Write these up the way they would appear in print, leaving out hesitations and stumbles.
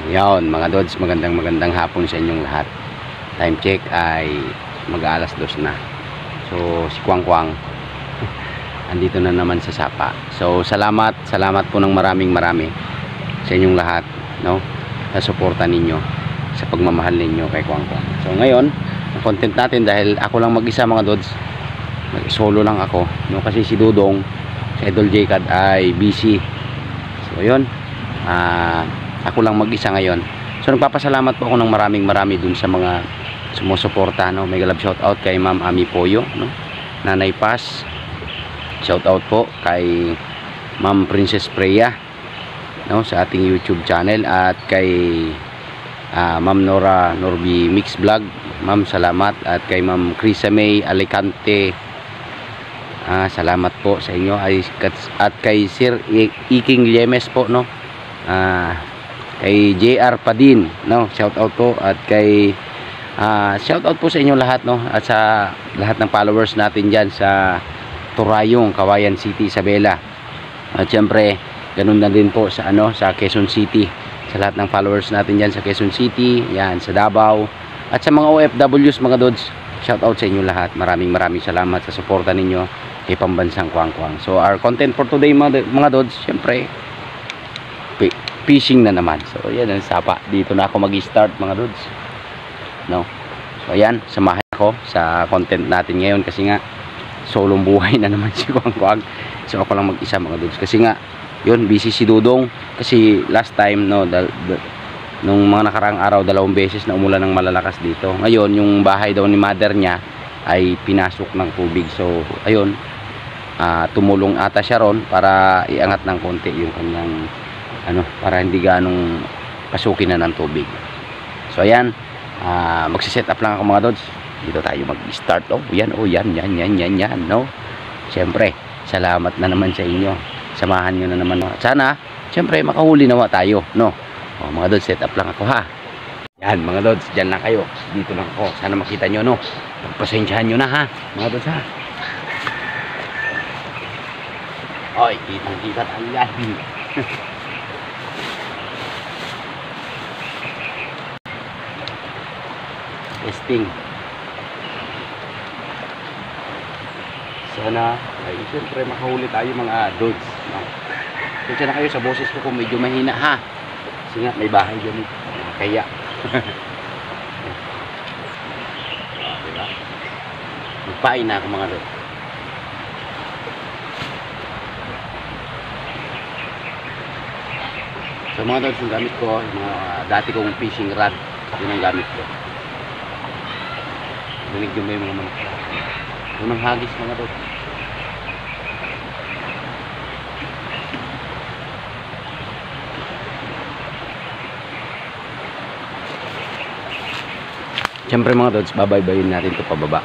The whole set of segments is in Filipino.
Yan mga Dods, magandang hapon sa inyong lahat. Time check ay mag-aalas 2 na. So si Kwang Kwang andito na naman sa sapa. So salamat po ng marami sa inyong lahat, no, sa suporta ninyo, sa pagmamahal ninyo kay Kwang Kwang. So ngayon, ang content natin, dahil ako lang mag-isa mga Dods, solo lang ako, no, kasi si Dudong, si Idol J-Cad ay busy. So yun, ako lang mag-isa ngayon. So nagpapasalamat po ako ng marami dun sa mga sumusuporta, no. May galab shout out kay Ma'am Ami Poyo, no, Nanay Paz, shout out po kay Ma'am Princess Freya, no, sa ating YouTube channel, at kay Ma'am Nora Norby Mix Vlog, Ma'am salamat, at kay Ma'am Krisa May Alicante, salamat po sa inyo, at kay Sir Iking Yemes po, no, kay JR Padin, no, shout out po, at kay shout out po sa inyo lahat, no, at sa lahat ng followers natin diyan sa Turayong, Kawayan City, Isabela, at syempre ganun na din po sa sa Quezon City, sa lahat ng followers natin diyan sa Quezon City, yan, sa Davao, at sa mga OFWs mga Dods, shout out sa inyo lahat. Maraming salamat sa suporta ninyo kay Pambansang Kwang Kwang. So our content for today mga Dods, syempre fishing na naman. So yan ang sapa. Dito na ako mag-start mga Dods, no. So ayan, samahan ako sa content natin ngayon, kasi nga solong buhay na naman si Kwang Kwang. So ako lang mag-isa mga Dods, kasi nga yun, busy si Dudong, kasi last time, no, nung mga nakaraang araw, 2 beses na umulan ng malalakas dito. Ngayon yung bahay daw ni mother niya ay pinasok ng tubig. So ayun, tumulong ata siya ron para iangat ng konti yung kanyang para hindi ganong pasukin na ng tubig. So ayan, magsiset up lang ako mga Dods. Dito tayo mag-start. Yan, no. Siyempre, salamat na naman sa inyo. Samahan nyo na naman. Sana, siyempre, makahuli nawa tayo, no. Mga Dods, set up lang ako, ha. Yan, mga Dods, dyan lang kayo. Dito lang ako. Sana makita nyo, no. Pagpasensyahan nyo na, ha, mga Dods, ha. Oy, kitang-kita tayo yan. Testing. Sana ay siyempre makahuli tayo mga Dods, no? Kaya na kayo sa boses ko kung medyo mahina, ha, kasi nga may bahay dyan, kaya diba? Magpain na ako mga Dods. So mga Dods, yung gamit ko, yung mga dati kong fishing rod, yun ang gamit ko. Dinig yung may mga manok. Unang hagis mga Dods. Siyempre mga Dods, babaybayin natin ito pababa.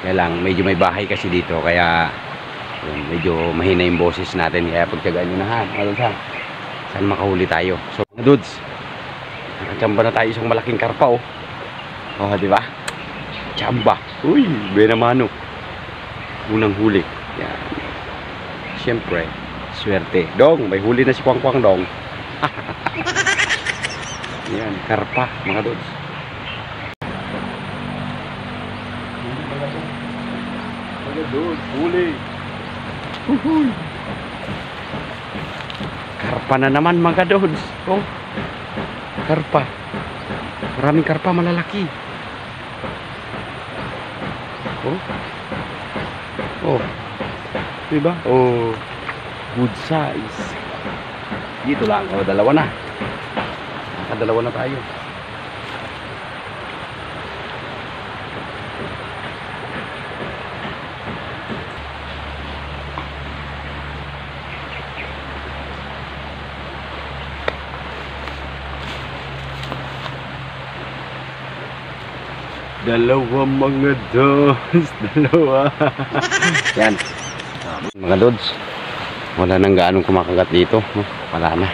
Kaya lang, medyo may bahay kasi dito, kaya yun, medyo mahina yung boses natin. Kaya pagtyagaan nyo na, ha, mga Dods, ha. Saan makahuli tayo. So mga Dods, nakachamba na tayo isang malaking karpa, diba? Chamba. Uy, benamano. Unang huli. Yan. Siyempre, swerte. Dong, may huli na si Kwang Kwang, Dong. Yan, karpa, mga Dods. Mga Dods, huli. Uhuy. Karpa na naman, mga Dods. Karpa. Maraming karpa, malalaki. Diba? Good size. Dito lang. Dalawa na. Nakadalawa na tayo. Dalawa mga Dods. Dalawa. Yan. Mga Dods, wala nang gaanong kumakagat dito, no? Wala na.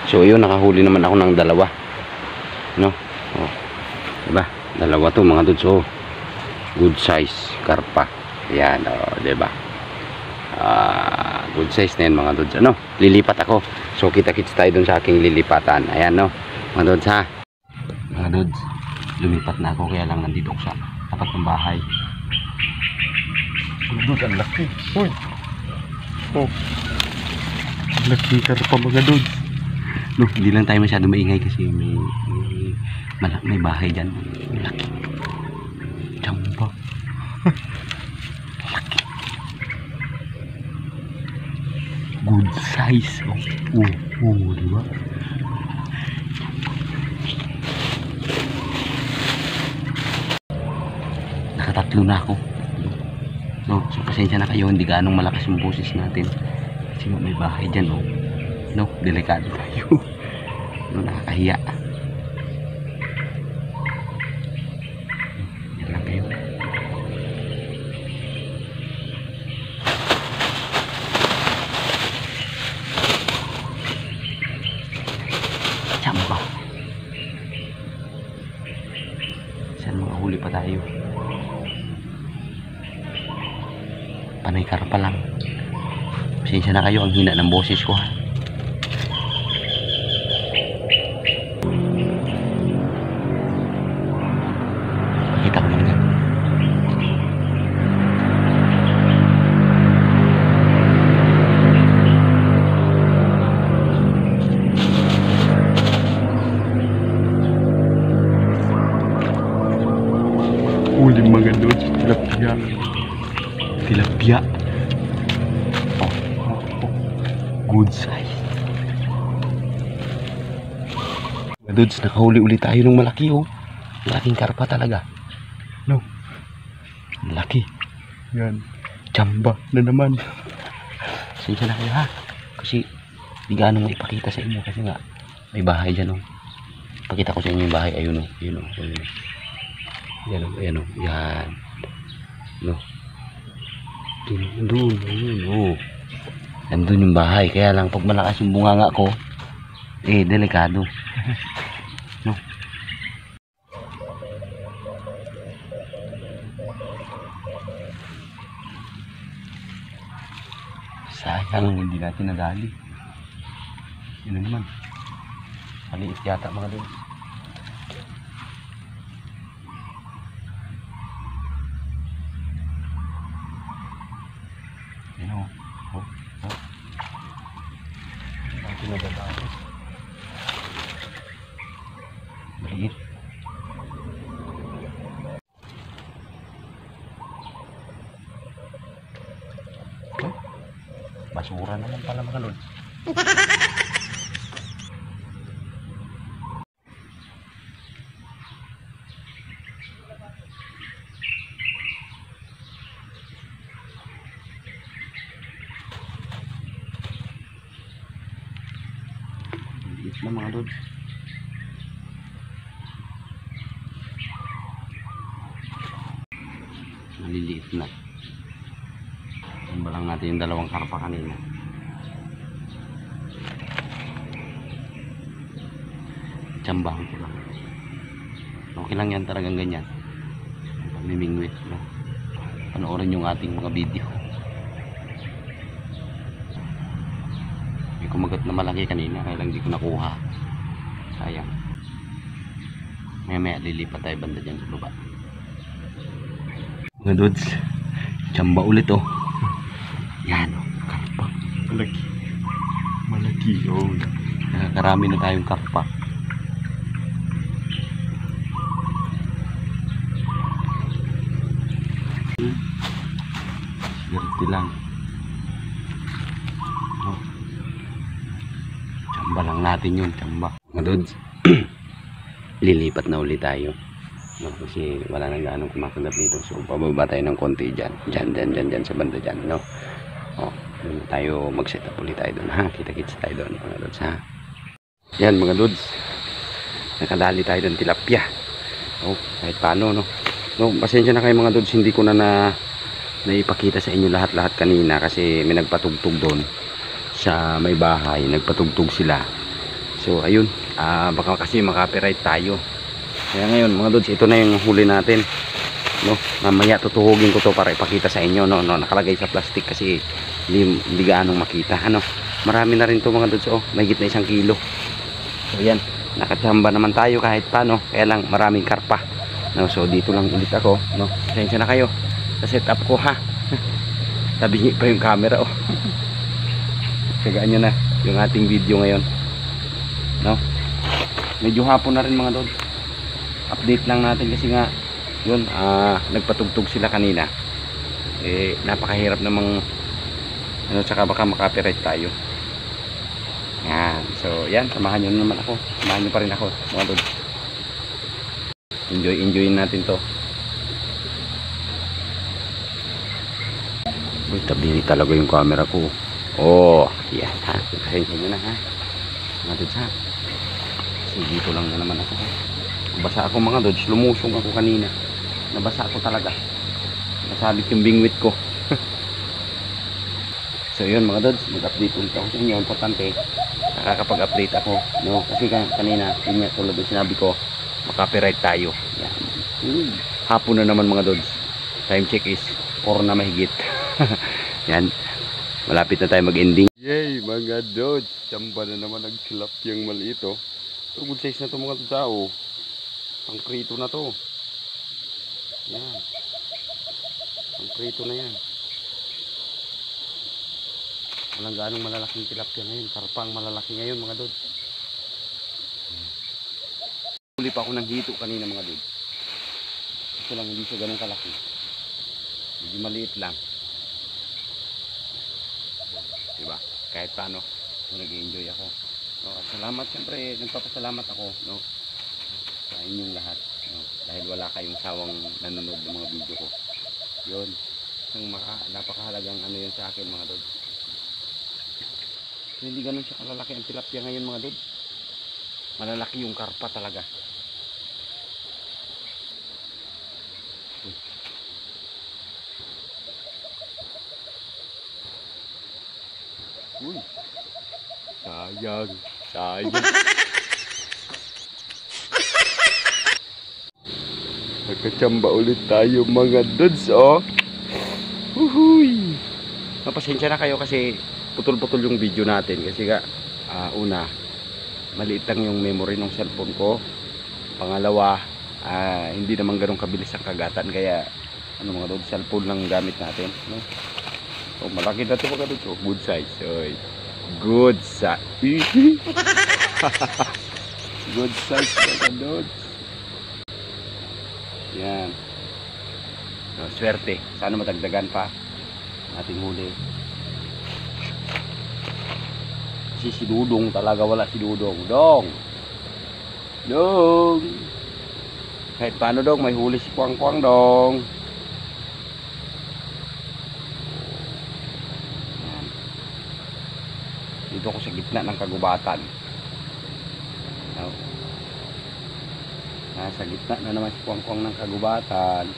So yun, nakahuli naman ako ng dalawa, no. Diba? Dalawa to mga Dods. Good size karpa. Yan, diba? Good size na yan mga Dods. Lilipat ako. So kita-kits tayo dun sa aking lilipatan. Ayan, no. Mga Lods ha. Mga Lods, lumipat na ako kaya lang nandito ako sa tapat ng bahay. Mga Lods, ang laki. Uy. Oh. Laki karpa mga Lods. No, hindi lang tayo masyado maingay kasi may bahay dyan. Laki. Jamba. Laki. Good size. Diba? Nakatatlo na ako. No, so pasensya na kayo, hindi gaanong malakas yung boses natin. Kasi may bahay dyan, oh. No, delikado tayo. No, nakakahiya. Yan lang kayo. Tsamba. Saan mga huli pa tayo? Panay karpa lang. Pasensya na kayo, ang hina ng boses ko ha. Pakita ko lang yan. Huli mga Lods. Tilapia. Tilapia. Good size. Mga Lods, nakahuli ulit tayo ng malaki oh. Malaking karpa talaga. No. Malaki. Yan. Jamba na naman. Pasensya na kayo ha. Kasi di gaano mo ipakita sa inyo kasi nga may bahay dyan oh. Pakita ko sa inyo yung bahay. Ayun oh. Ayun oh. Ayun oh. Yan oh. Ayan oh. Yan. No. Doon. Ayun oh. Nandun yung bahay. Kaya lang pag malakas yung bunganga ko, delikado. No. Sayang hindi natin nadali. Yun na naman. Maliit yata mga Lods. Yan o. Natin nadali. Maliit. Basura naman pala mga Lods. Maliit na mga Lods. Maliliit na. Tumba lang natin yung dalawang karpa kanina. Tsambahan ko lang. Okay lang yan talagang ganyan. Pamimingwit. No? Panoorin yung ating mga video. May kumagat na malaki kanina kaya lang di ko nakuha. Sayang. Maya lilipat tayo banda dyan sa baba. Mga Lods, tsamba ulit oh. Yan oh, karpa. Malaki. Malaki oh. Nakakarami na tayong karpa. Swerte lang. Oh. Tsamba lang natin yun, tsamba. Mga Lods, lilipat na ulit tayo. No, kasi wala nang gaano kumakanap dito. So pababa tayo ng konti dyan. Dyan sa banda dyan. No? Oh, doon tayo mag-set up ulit tayo doon ha. Kita-kits tayo doon mga Lods ha. Yan mga Lods. Nakadali tayo doon tilapia. Oh, kahit paano no. No, pasensya na kayo mga Lods. Hindi ko na naipakita sa inyo lahat-lahat kanina kasi may nagpatugtog doon sa may bahay. Nagpatugtog sila. So ayun, baka kasi makapiright tayo. Kaya ngayon mga Lods, ito na yung huli natin. No, mamaya tutuhugin ko to para ipakita sa inyo no, nakalagay sa plastic kasi hindi gaanong makita ano. Marami na rin to mga Lods oh, mahigit na 1 kilo. So yan, nakachamba naman tayo kahit paano, kaya lang maraming karpa, no? So dito lang ulit ako, no? Pasensya na kayo sa setup ko, ha. Tabingi pa yung camera, oh. Tsagaan nyo na yung ating video ngayon, no? Medyo hapon na rin mga dod. Update lang natin kasi nga yun, nagpatugtog sila kanina. Napakahirap namang ano, tsaka baka makapiright tayo. Yan. So yan, samahan nyo naman ako. Samahan nyo pa rin ako mga dod. Enjoyin natin to. Uy, tabi talaga yung camera ko. Oh, yan, ha. Pasensya nyo na, ha. Mga dod, ha. Kasi dito lang na naman ako, ha. Basa ako mga dod. Lumusong ako kanina. Nabasa ako talaga. Nasabit yung bingwit ko. So yun mga dods, mag-update ulit ako sa inyo. Importante, nakakapag-update ako, no? Kasi kanina, yun nga, tulad ng sinabi ko, makapiright tayo. Yan. Hapon na naman mga dods. Time check is 4 na mahigit. Yan, malapit na tayo mag-ending. Yay mga dods, tsamba na naman nag-slap yung maliit, oh. So good size na to mga dods, oh. Ang krito na to. Yan, ang krito na yan. Walang ganong malalaking tilapia ngayon. Karpang malalaki ngayon mga dod. Huli pa ako ng hito kanina mga dod. Ito lang, hindi siya ganong kalaki. Hindi maliit lang. Diba? Kahit paano, nag-enjoy ako. No, at salamat, siyempre nagpapasalamat ako, no, sa inyong lahat, no, dahil wala kayong sawang nanonood ng mga video ko. Yun, isang napakahalagang ano yun sa akin mga dod. Hindi ganun siya kalalaki ang tilapia ngayon mga dod. Malalaki yung karpa talaga. Uy, sayang, sayang. Nakachamba ulit tayo mga dods, oh. Uhuy. Mapasensya na kayo kasi putol-putol yung video natin kasi nga una, maliit lang yung memory ng cellphone ko. Pangalawa, hindi naman ganun kabilis ang kagatan, kaya ano mga dods, cellphone lang gamit natin, no? So malaki na ito mga dods, oh. Good size, oy. Good size. Good size mga dods. Yan. So, swerte. Sana matagdagan pa ating huli. Kasi si Dudong talaga, wala si Dudong. Dong! Dong! Kahit paano dong, may huli si Kwang Kwang dong. Yan. Dito ako sa gitna ng kagubatan. Nasa gitna na naman si Kwang Kwang ng kagubatan.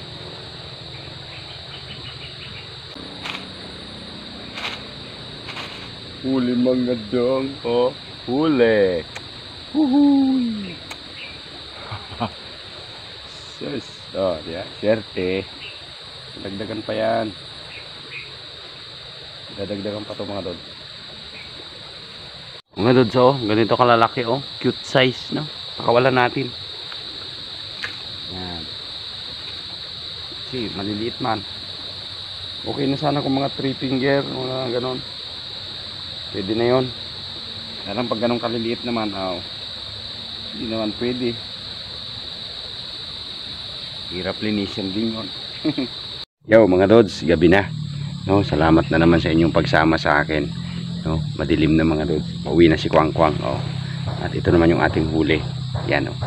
Huli mga dong, oh. Huli. Huhuy. Sus. Oh, yeah. Swerte. Dagdagan pa yan. Dadagdagan pa to mga dod. Mga dod, so, ganito kalalaki, oh. Cute size, no? Pakawalan natin. Yan. Kasi maliliit man. Okay na sana kung mga 3 finger, mga ganon. Pwede na yun. Alam pag ganong kaliliit naman, hindi naman pwede. Hirap linisin din yun. Yo mga dods, gabi na. No, salamat na naman sa inyong pagsama sa akin. No, madilim na mga dods. Pauwi na si Kwang Kwang. Oh. At ito naman yung ating huli. Yan, oh.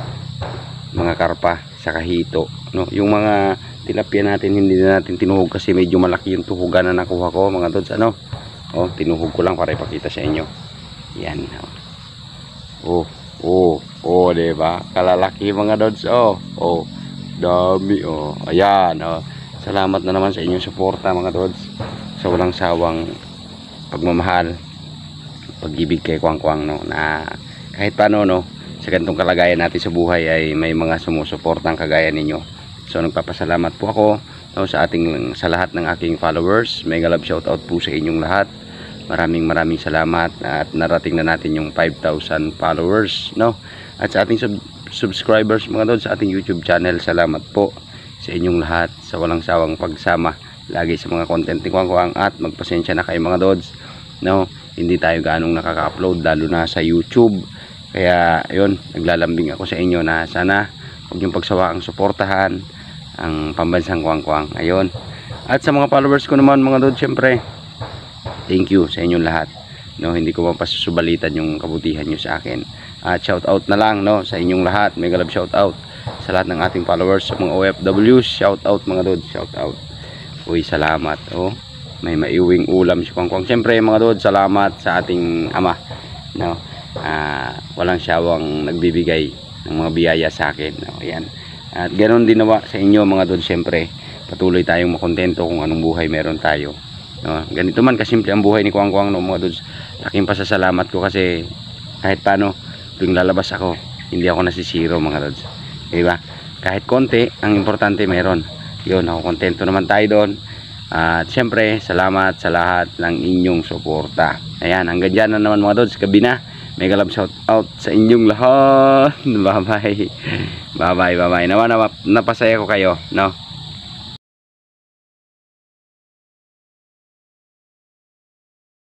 Mga karpa sa kahito. No, yung mga tilapia natin hindi na natin tinuhog kasi medyo malaki yung tuhugan na nakuha ko mga dods. Ano? Oh, tinuhog ko lang para ipakita sa inyo. Yan. Oh, oh, oh, diba? Kalalaki mga dods. Oh, oh, dami. Oh, ayan. Oh. Salamat na naman sa inyong suporta mga dods. Sa walang sawang pagmamahal, pag-ibig kay Kwang Kwang, no, na kahit paano, no, sa ganitong kalagayan natin sa buhay ay may mga sumusuportang kagaya ninyo. So nagpapasalamat po ako, no, sa lahat ng aking followers. Mega love shoutout po sa inyong lahat. Maraming salamat at narating na natin yung 5,000 followers, no. At sa ating subscribers mga Lods, sa ating YouTube channel, salamat po sa inyong lahat sa walang sawang pagsama lagi sa mga content ni Kwang Kwang. At magpasensya na kayo mga Lods, no? Hindi tayo ganong nakaka-upload lalo na sa YouTube. Kaya yun, naglalambing ako sa inyo na sana huwag yung pagsawaang suportahan ang pambansang Kwang Kwang. Ayun. At sa mga followers ko naman mga Lods, syempre thank you sa inyong lahat, no? Hindi ko mapasusubalitan yung kabutihan nyo sa akin. At shout out na lang, no, sa inyong lahat. Mega love shout out sa lahat ng ating followers, sa mga OFWs. Shout out mga Lods, shout out. Uy, salamat. Oh, may maiuwing ulam si Kwang Kwang. Syempre mga Lods, salamat sa ating ama, no? Walang siyawang nagbibigay ng mga biyaya sa akin, no? Ayan. At ganoon din nawa sa inyo mga Lods. Syempre patuloy tayong makontento kung anong buhay meron tayo, no? Ganito man kasimple ang buhay ni Kwang Kwang, no, mga Lods. Laking pasasalamat ko kasi kahit paano tuwing lalabas ako, hindi ako nasisiro mga Lods, diba? Kahit konti, ang importante meron. Yun, ako kontento naman tayo doon. At syempre salamat sa lahat ng inyong suporta. Ayan, hanggang dyan na naman mga Lods, gabi na. Mega love shout out sa inyong lahat. Bye bye. Bye bye, bye bye. Nawa napasaya ko kayo, no?